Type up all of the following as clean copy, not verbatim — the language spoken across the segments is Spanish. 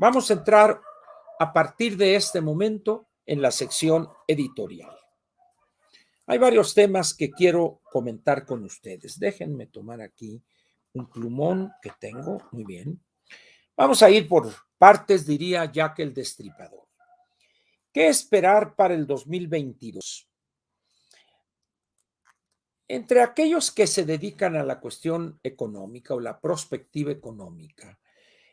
Vamos a entrar a partir de este momento en la sección editorial. Hay varios temas que quiero comentar con ustedes. Déjenme tomar aquí un plumón que tengo. Muy bien. Vamos a ir por partes, diría Jack el Destripador. ¿Qué esperar para el 2022? Entre aquellos que se dedican a la cuestión económica o la prospectiva económica,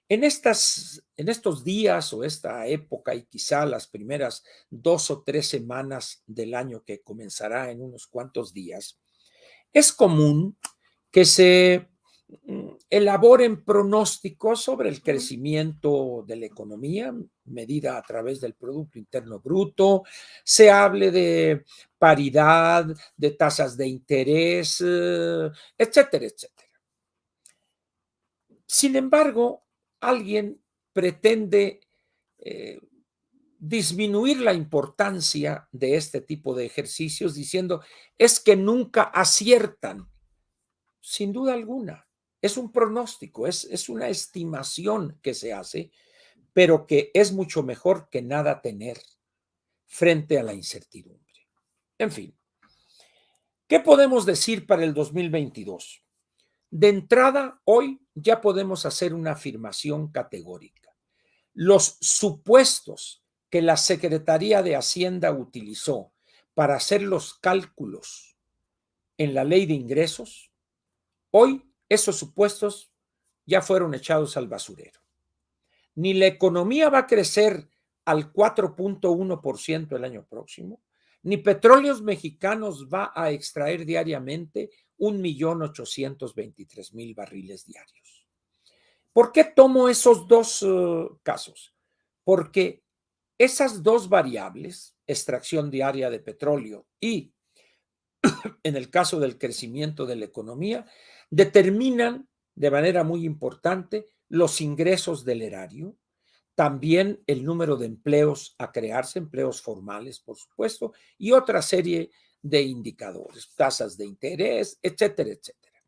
en estos días o esta época y quizá las primeras 2 o 3 semanas del año que comenzará en unos cuantos días, es común que se elaboren pronósticos sobre el crecimiento de la economía, medida a través del Producto Interno Bruto, se hable de paridad, de tasas de interés, etcétera, etcétera. Sin embargo, alguien pretende disminuir la importancia de este tipo de ejercicios diciendo es que nunca aciertan. Sin duda alguna, es un pronóstico, es una estimación que se hace, pero que es mucho mejor que nada tener frente a la incertidumbre. En fin, ¿qué podemos decir para el 2022? De entrada, hoy ya podemos hacer una afirmación categórica. Los supuestos que la Secretaría de Hacienda utilizó para hacer los cálculos en la ley de ingresos, hoy esos supuestos ya fueron echados al basurero. Ni la economía va a crecer al 4.1% el año próximo, ni Petróleos Mexicanos va a extraer diariamente 1.823.000 barriles diarios. ¿Por qué tomo esos dos casos? Porque esas dos variables, extracción diaria de petróleo y, en el caso del crecimiento de la economía, determinan de manera muy importante los ingresos del erario, también el número de empleos a crearse, empleos formales, por supuesto, y otra serie de indicadores, tasas de interés, etcétera, etcétera.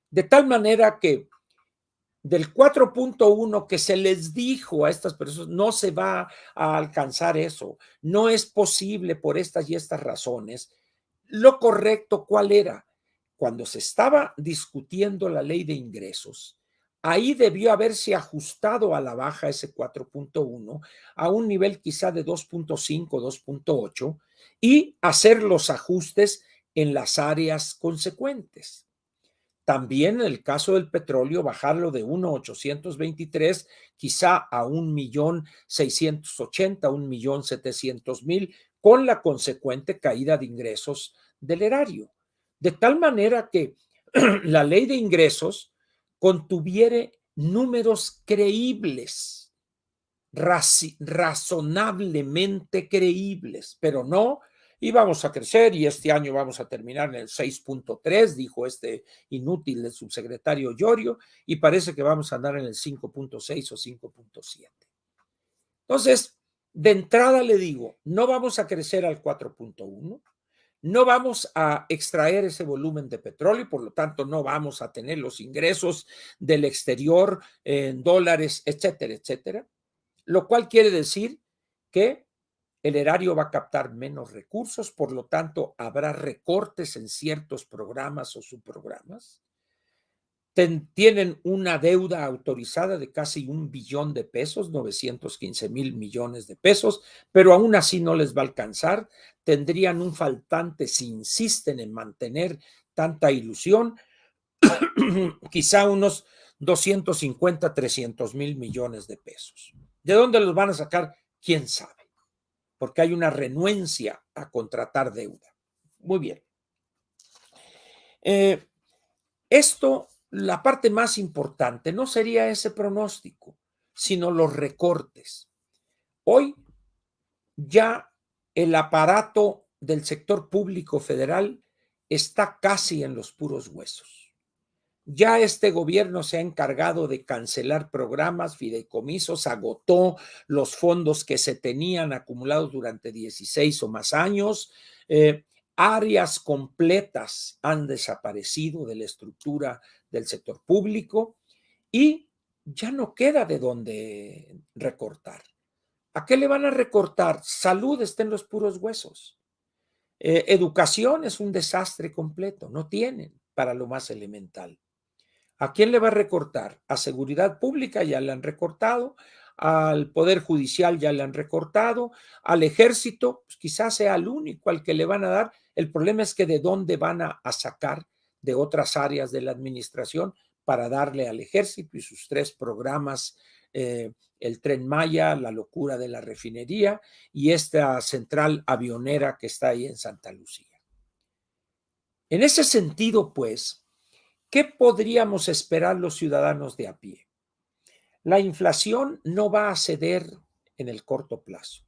De tal manera que del 4.1 que se les dijo a estas personas, no se va a alcanzar eso, no es posible por estas y estas razones. Lo correcto, ¿cuál era? Cuando se estaba discutiendo la ley de ingresos, ahí debió haberse ajustado a la baja ese 4.1 a un nivel quizá de 2.5, 2.8 y hacer los ajustes en las áreas consecuentes. También en el caso del petróleo, bajarlo de 1.823 quizá a 1.680.000, 1.700.000, con la consecuente caída de ingresos del erario. De tal manera que la ley de ingresos contuviere números creíbles, razonablemente creíbles, pero no íbamos a crecer y este año vamos a terminar en el 6.3, dijo este inútil del subsecretario Llorio, y parece que vamos a andar en el 5.6 o 5.7. Entonces, de entrada le digo, no vamos a crecer al 4.1, no vamos a extraer ese volumen de petróleo, por lo tanto no vamos a tener los ingresos del exterior en dólares, etcétera, etcétera, lo cual quiere decir que el erario va a captar menos recursos, por lo tanto, habrá recortes en ciertos programas o subprogramas. Tienen una deuda autorizada de casi 1 billón de pesos, 915,000 millones de pesos, pero aún así no les va a alcanzar. Tendrían un faltante si insisten en mantener tanta ilusión, quizá unos 250, 300,000 millones de pesos. ¿De dónde los van a sacar? ¿Quién sabe? Porque hay una renuencia a contratar deuda. Muy bien. La parte más importante no sería ese pronóstico, sino los recortes. Hoy ya el aparato del sector público federal está casi en los puros huesos. Ya este gobierno se ha encargado de cancelar programas, fideicomisos, agotó los fondos que se tenían acumulados durante 16 o más años. Áreas completas han desaparecido de la estructura del sector público y ya no queda de dónde recortar. ¿A qué le van a recortar? Salud está en los puros huesos. Educación es un desastre completo, no tienen para lo más elemental. ¿A quién le va a recortar? A seguridad pública ya le han recortado, al Poder Judicial ya le han recortado, al ejército, pues quizás sea el único al que le van a dar. El problema es que de dónde van a sacar de otras áreas de la administración para darle al ejército y sus 3 programas, el Tren Maya, la locura de la refinería y esta central avionera que está ahí en Santa Lucía. En ese sentido, pues, ¿qué podríamos esperar los ciudadanos de a pie? La inflación no va a ceder en el corto plazo.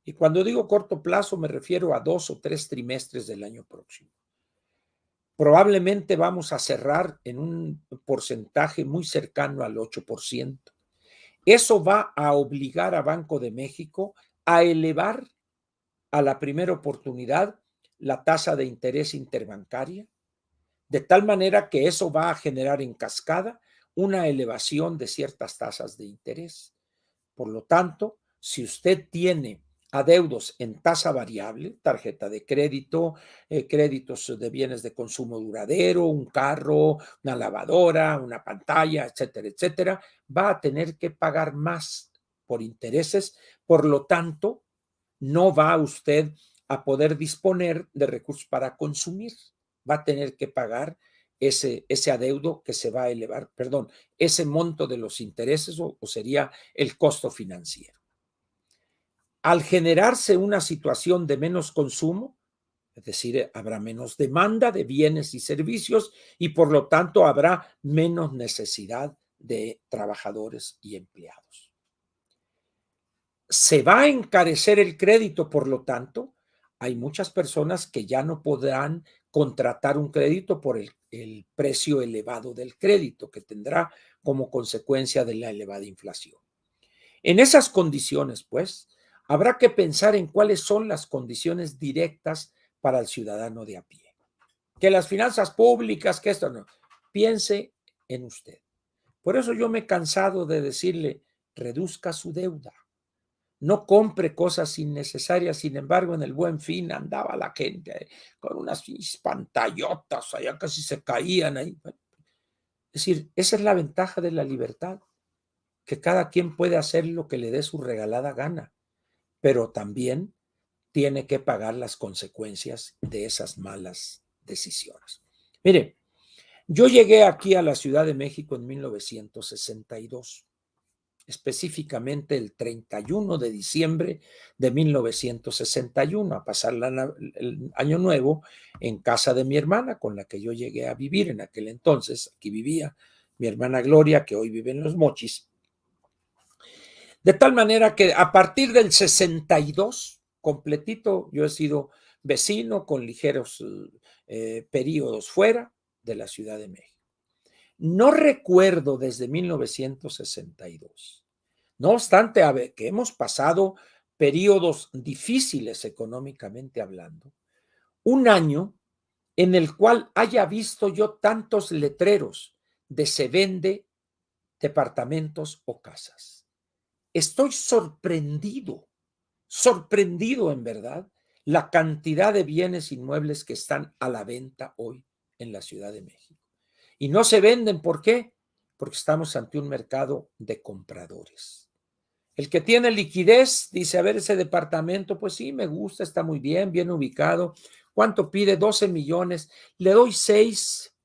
Y cuando digo corto plazo me refiero a 2 o 3 trimestres del año próximo. Probablemente vamos a cerrar en un porcentaje muy cercano al 8%. Eso va a obligar a Banco de México a elevar a la primera oportunidad la tasa de interés interbancaria, de tal manera que eso va a generar en cascada una elevación de ciertas tasas de interés. Por lo tanto, si usted tiene adeudos en tasa variable, tarjeta de crédito, créditos de bienes de consumo duradero, un carro, una lavadora, una pantalla, etcétera, etcétera, va a tener que pagar más por intereses. Por lo tanto, no va usted a poder disponer de recursos para consumir. Va a tener que pagar ese adeudo que se va a elevar, perdón, ese monto de los intereses o sería el costo financiero. Al generarse una situación de menos consumo, es decir, habrá menos demanda de bienes y servicios y por lo tanto habrá menos necesidad de trabajadores y empleados. Se va a encarecer el crédito, por lo tanto, hay muchas personas que ya no podrán contratar un crédito por el precio elevado del crédito que tendrá como consecuencia de la elevada inflación. En esas condiciones, pues, habrá que pensar en cuáles son las condiciones directas para el ciudadano de a pie. Que las finanzas públicas, que esto no. Piense en usted. Por eso yo me he cansado de decirle, reduzca su deuda. No compre cosas innecesarias. Sin embargo, en el Buen Fin andaba la gente con unas pantallotas, allá casi se caían ahí. Es decir, esa es la ventaja de la libertad, que cada quien puede hacer lo que le dé su regalada gana, pero también tiene que pagar las consecuencias de esas malas decisiones. Mire, yo llegué aquí a la Ciudad de México en 1962. Específicamente el 31 de diciembre de 1961, a pasar el año nuevo en casa de mi hermana, con la que yo llegué a vivir en aquel entonces. Aquí vivía mi hermana Gloria, que hoy vive en Los Mochis. De tal manera que a partir del 62, completito, yo he sido vecino con ligeros periodos fuera de la Ciudad de México. No recuerdo desde 1962. No obstante, que hemos pasado periodos difíciles económicamente hablando, un año en el cual haya visto yo tantos letreros de se vende departamentos o casas. Estoy sorprendido en verdad, la cantidad de bienes inmuebles que están a la venta hoy en la Ciudad de México. Y no se venden, ¿por qué? Porque estamos ante un mercado de compradores. El que tiene liquidez dice, a ver, ese departamento, pues sí, me gusta, está muy bien, bien ubicado. ¿Cuánto pide? 12 millones. Le doy 6.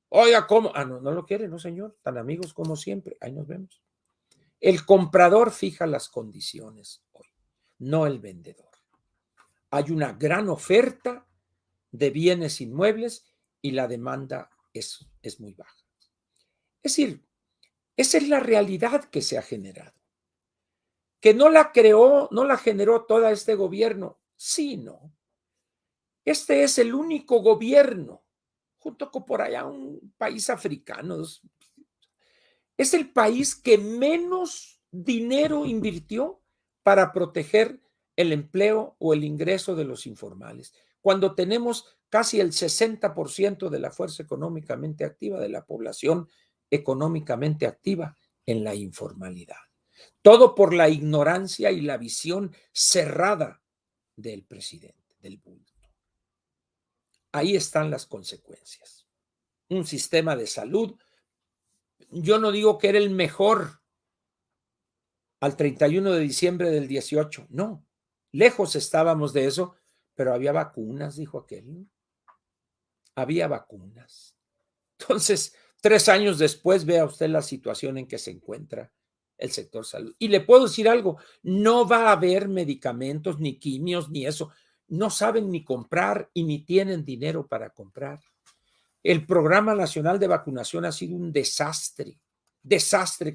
Oiga, ¿cómo? Ah, no, no lo quiere, no, señor. Tan amigos como siempre. Ahí nos vemos. El comprador fija las condiciones hoy, no el vendedor. Hay una gran oferta de bienes inmuebles y la demanda es muy baja. Es decir, esa es la realidad que se ha generado. Que no la creó, no la generó todo este gobierno. Sí, no. Este es el único gobierno, junto con por allá un país africano. Es el país que menos dinero invirtió para proteger el empleo o el ingreso de los informales, cuando tenemos casi el 60% de la fuerza económicamente activa de la población económicamente activa en la informalidad. Todo por la ignorancia y la visión cerrada del presidente, del bulto. Ahí están las consecuencias. Un sistema de salud, yo no digo que era el mejor al 31 de diciembre del 18, no, lejos estábamos de eso, pero había vacunas, dijo aquel. Había vacunas. Entonces, 3 años después, vea usted la situación en que se encuentra el sector salud. Y le puedo decir algo, no va a haber medicamentos, ni quimios, ni eso. No saben ni comprar y ni tienen dinero para comprar. El Programa Nacional de Vacunación ha sido un desastre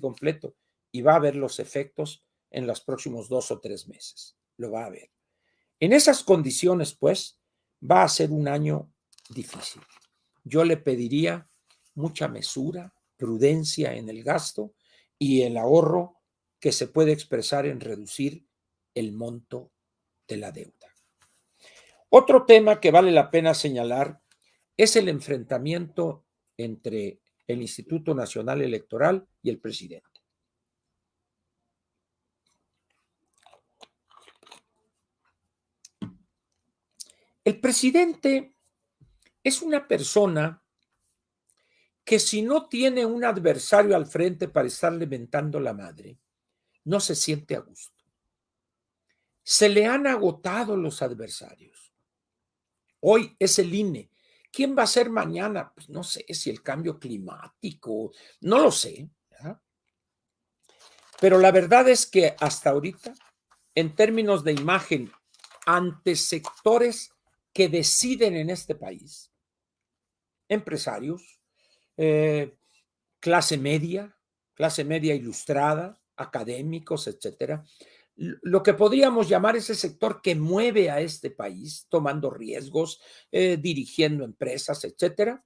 completo, y va a haber los efectos en los próximos 2 o 3 meses. Lo va a haber. En esas condiciones, pues, va a ser un año difícil. Yo le pediría mucha mesura, prudencia en el gasto y el ahorro que se puede expresar en reducir el monto de la deuda. Otro tema que vale la pena señalar es el enfrentamiento entre el Instituto Nacional Electoral y el presidente. El presidente es una persona que, si no tiene un adversario al frente para estarle mentando la madre, no se siente a gusto. Se le han agotado los adversarios. Hoy es el INE. ¿Quién va a ser mañana? Pues no sé, si el cambio climático, no lo sé, ¿verdad? Pero la verdad es que hasta ahorita, en términos de imagen ante sectores que deciden en este país, empresarios, clase media ilustrada, académicos, etcétera, lo que podríamos llamar ese sector que mueve a este país, tomando riesgos, dirigiendo empresas, etcétera,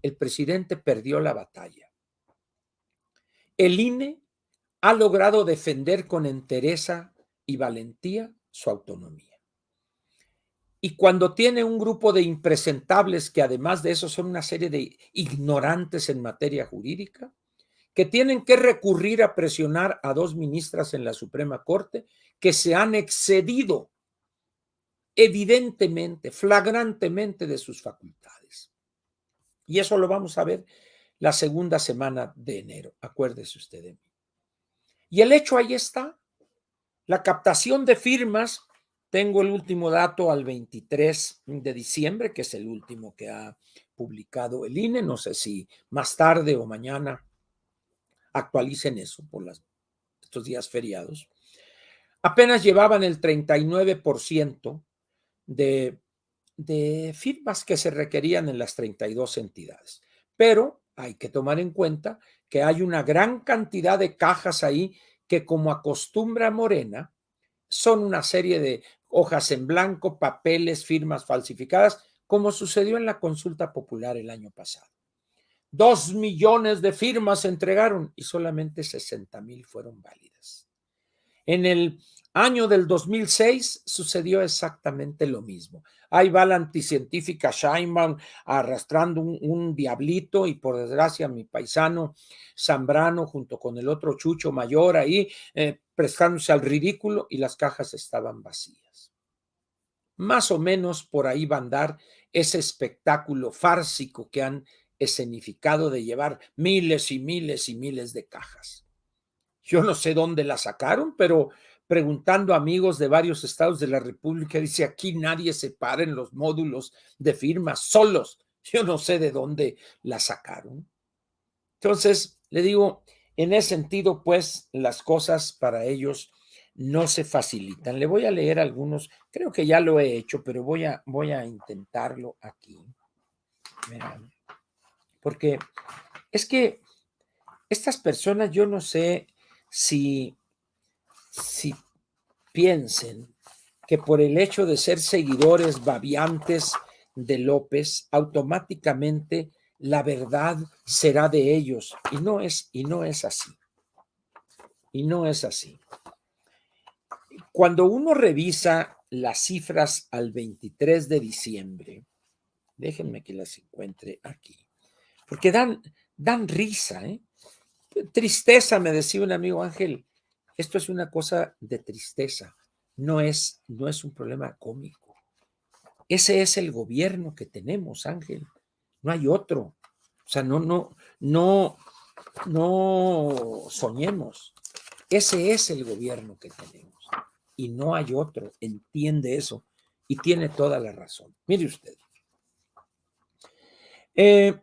el presidente perdió la batalla. El INE ha logrado defender con entereza y valentía su autonomía. Y cuando tiene un grupo de impresentables que, además de eso, son una serie de ignorantes en materia jurídica, que tienen que recurrir a presionar a 2 ministras en la Suprema Corte que se han excedido evidentemente, flagrantemente, de sus facultades. Y eso lo vamos a ver la segunda semana de enero, acuérdese usted de mí. Y el hecho ahí está, la captación de firmas. Tengo el último dato al 23 de diciembre, que es el último que ha publicado el INE. No sé si más tarde o mañana actualicen eso por estos días feriados. Apenas llevaban el 39% de firmas que se requerían en las 32 entidades. Pero hay que tomar en cuenta que hay una gran cantidad de cajas ahí que, como acostumbra Morena, son una serie de hojas en blanco, papeles, firmas falsificadas, como sucedió en la consulta popular el año pasado. 2 millones de firmas se entregaron y solamente 60,000 fueron válidas. En el año del 2006 sucedió exactamente lo mismo. Ahí va la anticientífica Sheinbaum arrastrando un diablito, y por desgracia mi paisano Zambrano junto con el otro Chucho Mayor ahí prestándose al ridículo, y las cajas estaban vacías. Más o menos por ahí va a andar ese espectáculo fársico que han escenificado de llevar miles y miles y miles de cajas. Yo no sé dónde la sacaron, pero preguntando a amigos de varios estados de la República, dice: aquí nadie se para en los módulos de firmas solos. Yo no sé de dónde la sacaron. Entonces, le digo, en ese sentido, pues, las cosas para ellos no se facilitan. Le voy a leer algunos, creo que ya lo he hecho, pero voy a intentarlo aquí. Vean. Porque es que estas personas, yo no sé si piensen que por el hecho de ser seguidores babiantes de López, automáticamente la verdad será de ellos. Y no es así. Y no es así. Cuando uno revisa las cifras al 23 de diciembre, déjenme que las encuentre aquí, porque dan Dan risa, ¿eh? Tristeza, me decía un amigo Ángel, esto es una cosa de tristeza, no es un problema cómico. Ese es el gobierno que tenemos, Ángel, no hay otro. O sea, no soñemos. Ese es el gobierno que tenemos y no hay otro. Entiende eso y tiene toda la razón. Mire usted. Eh,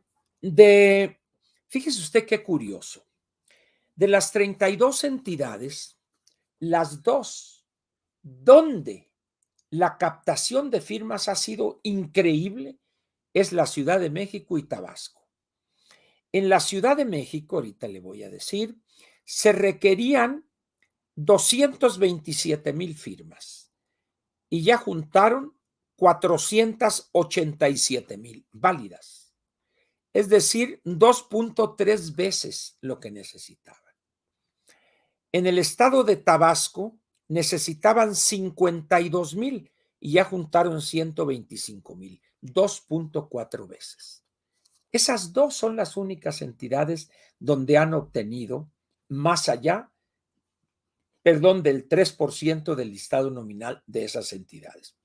Fíjese usted qué curioso. De las 32 entidades, las dos donde la captación de firmas ha sido increíble es la Ciudad de México y Tabasco. En la Ciudad de México, ahorita le voy a decir, se requerían 227,000 firmas y ya juntaron 487,000 válidas. Es decir, 2.3 veces lo que necesitaban. En el estado de Tabasco necesitaban 52,000 y ya juntaron 125,000, 2.4 veces. Esas dos son las únicas entidades donde han obtenido más allá, del 3% del listado nominal de esas entidades.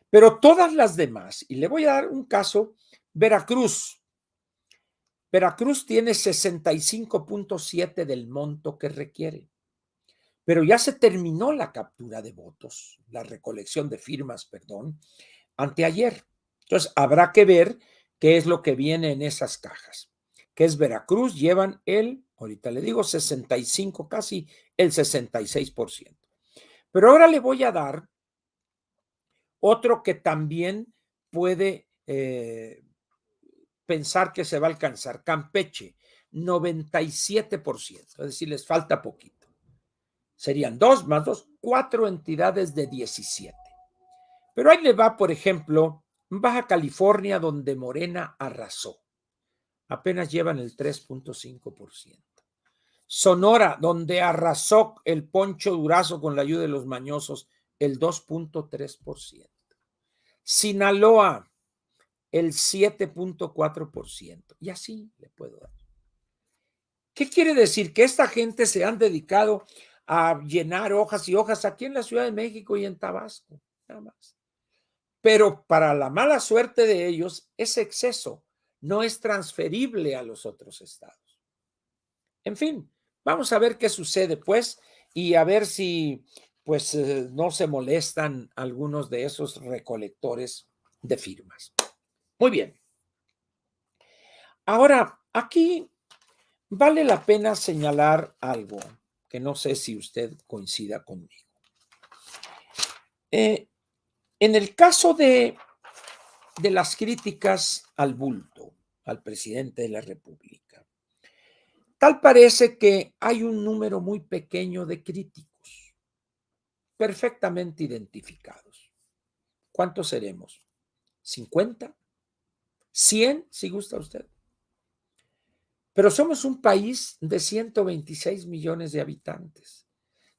Pero todas las demás, y le voy a dar un caso, Veracruz. Veracruz tiene 65.7 del monto que requiere, pero ya se terminó la captura de votos, la recolección de firmas, anteayer. Entonces, habrá que ver qué es lo que viene en esas cajas. Que es Veracruz, llevan ahorita le digo, 65, casi el 66%. Pero ahora le voy a dar otro que también puede pensar que se va a alcanzar. Campeche, 97%, es decir, les falta poquito. Serían 2 más 2, 4 entidades de 17. Pero ahí le va, por ejemplo, Baja California, donde Morena arrasó. Apenas llevan el 3.5%. Sonora, donde arrasó el Poncho Durazo con la ayuda de los mañosos, el 2.3%. Sinaloa, el 7.4%. Y así le puedo dar. ¿Qué quiere decir? Que esta gente se han dedicado a llenar hojas y hojas aquí en la Ciudad de México y en Tabasco, nada más. Pero para la mala suerte de ellos, ese exceso no es transferible a los otros estados. En fin, vamos a ver qué sucede, pues, y a ver si, pues, no se molestan algunos de esos recolectores de firmas. Muy bien. Ahora, aquí vale la pena señalar algo que no sé si usted coincida conmigo. En el caso de las críticas al bulto, al presidente de la República, tal parece que hay un número muy pequeño de críticos, perfectamente identificados. ¿Cuántos seremos? ¿50? ¿100, si gusta usted? Pero somos un país de 126 millones de habitantes,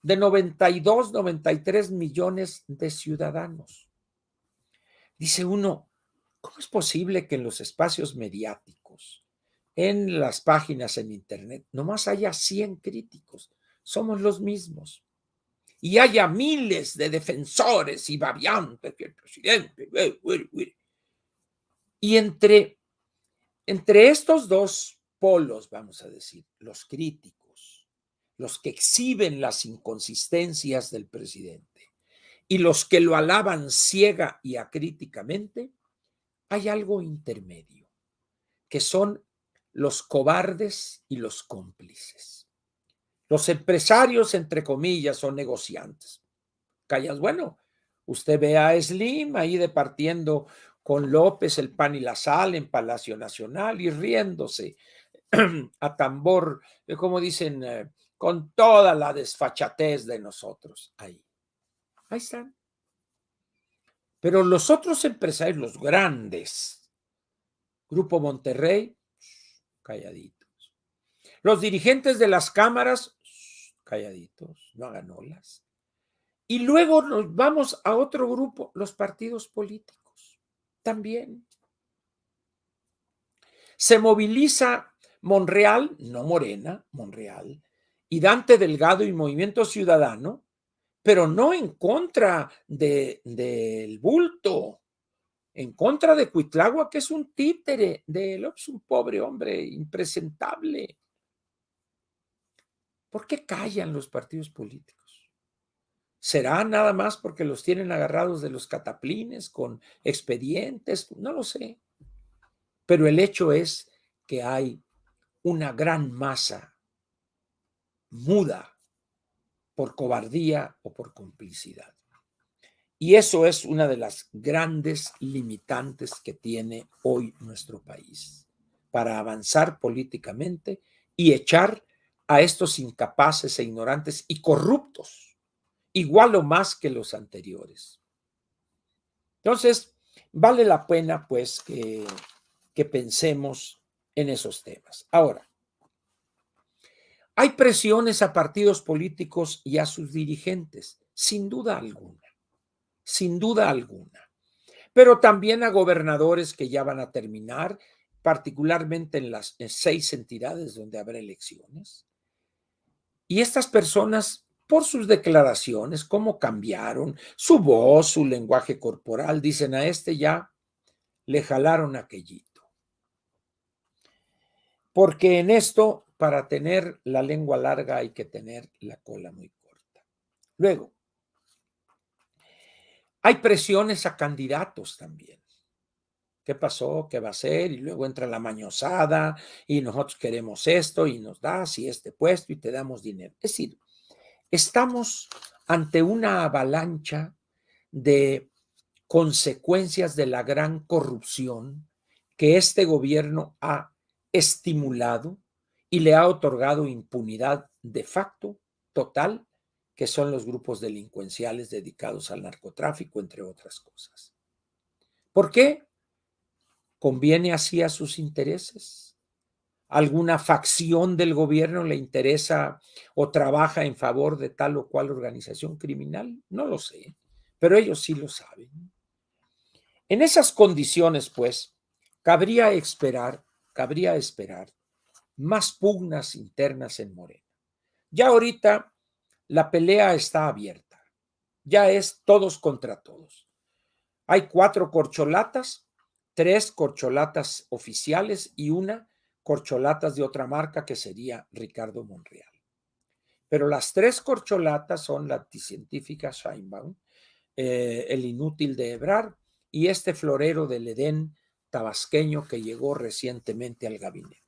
de 92, 93 millones de ciudadanos. Dice uno, ¿cómo es posible que en los espacios mediáticos, en las páginas en internet, nomás haya 100 críticos? Somos los mismos. Y haya miles de defensores y babiantes que el presidente. Y entre estos dos polos, vamos a decir, los críticos, los que exhiben las inconsistencias del presidente y los que lo alaban ciega y acríticamente, hay algo intermedio, que son los cobardes y los cómplices. Los empresarios, entre comillas, son negociantes. Callas, bueno, usted ve a Slim ahí departiendo con López el pan y la sal en Palacio Nacional y riéndose a tambor, como dicen, con toda la desfachatez de nosotros. Ahí están. Pero los otros empresarios, los grandes, Grupo Monterrey, calladitos. Los dirigentes de las cámaras, calladitos, no hagan olas. Y luego nos vamos a otro grupo, los partidos políticos, también. Se moviliza Monreal, no Morena, Monreal, y Dante Delgado y Movimiento Ciudadano, pero no en contra del bulto, en contra de Cuitlagua, que es un títere de López, un pobre hombre impresentable. ¿Por qué callan los partidos políticos? ¿Será nada más porque los tienen agarrados de los cataplines con expedientes? No lo sé. Pero el hecho es que hay una gran masa muda por cobardía o por complicidad. Y eso es una de las grandes limitantes que tiene hoy nuestro país para avanzar políticamente y echar a estos incapaces e ignorantes y corruptos, igual o más que los anteriores. Entonces, vale la pena, pues, que pensemos en esos temas. Ahora, hay presiones a partidos políticos y a sus dirigentes, sin duda alguna, sin duda alguna. Pero también a gobernadores que ya van a terminar, particularmente en las 6 entidades donde habrá elecciones. Y estas personas, por sus declaraciones, cómo cambiaron su voz, su lenguaje corporal, dicen a este ya le jalaron aquellito. Porque en esto, para tener la lengua larga hay que tener la cola muy corta. Luego, hay presiones a candidatos también. ¿Qué pasó? ¿Qué va a ser? Y luego entra la mañosada y nosotros queremos esto y nos das y este puesto y te damos dinero. Es decir, estamos ante una avalancha de consecuencias de la gran corrupción que este gobierno ha estimulado y le ha otorgado impunidad de facto total, que son los grupos delincuenciales dedicados al narcotráfico, entre otras cosas. ¿Por qué? ¿Conviene así a sus intereses? ¿Alguna facción del gobierno le interesa o trabaja en favor de tal o cual organización criminal? No lo sé, pero ellos sí lo saben. En esas condiciones, pues, cabría esperar más pugnas internas en Morena. Ya ahorita la pelea está abierta, ya es todos contra todos. Hay 4 corcholatas, 3 corcholatas oficiales y una corcholatas de otra marca que sería Ricardo Monreal. Pero las 3 corcholatas son la anticientífica Sheinbaum, el inútil de Ebrard y este florero del Edén tabasqueño que llegó recientemente al gabinete.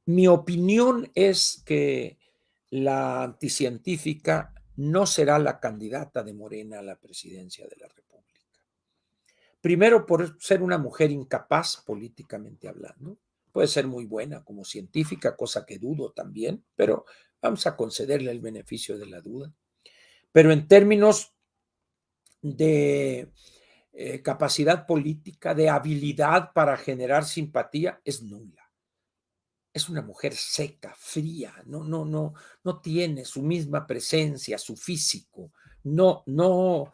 Mi opinión es que la anticientífica no será la candidata de Morena a la presidencia de la República. Primero, por ser una mujer incapaz políticamente hablando. Puede ser muy buena como científica, cosa que dudo también, pero vamos a concederle el beneficio de la duda. Pero en términos de capacidad política, de habilidad para generar simpatía, es nula. Es una mujer seca, fría, no tiene su misma presencia, su físico, no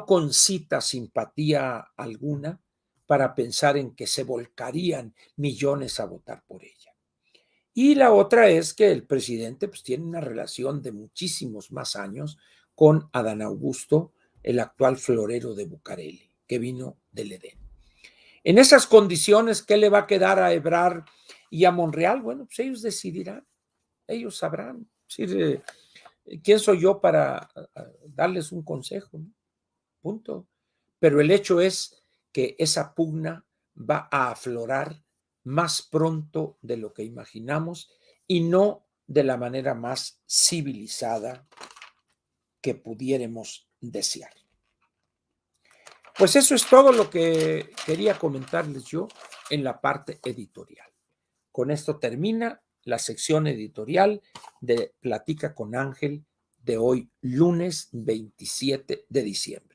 concita simpatía alguna para pensar en que se volcarían millones a votar por ella. Y la otra es que el presidente pues, tiene una relación de muchísimos más años con Adán Augusto, el actual florero de Bucareli, que vino del Edén. En esas condiciones, ¿qué le va a quedar a Ebrard y a Monreal? Bueno, pues ellos decidirán, ellos sabrán. Es decir, ¿quién soy yo para darles un consejo? ¿No? Punto. Pero el hecho es que esa pugna va a aflorar más pronto de lo que imaginamos y no de la manera más civilizada que pudiéramos desear. Pues eso es todo lo que quería comentarles yo en la parte editorial. Con esto termina la sección editorial de Platica con Ángel de hoy, lunes 27 de diciembre.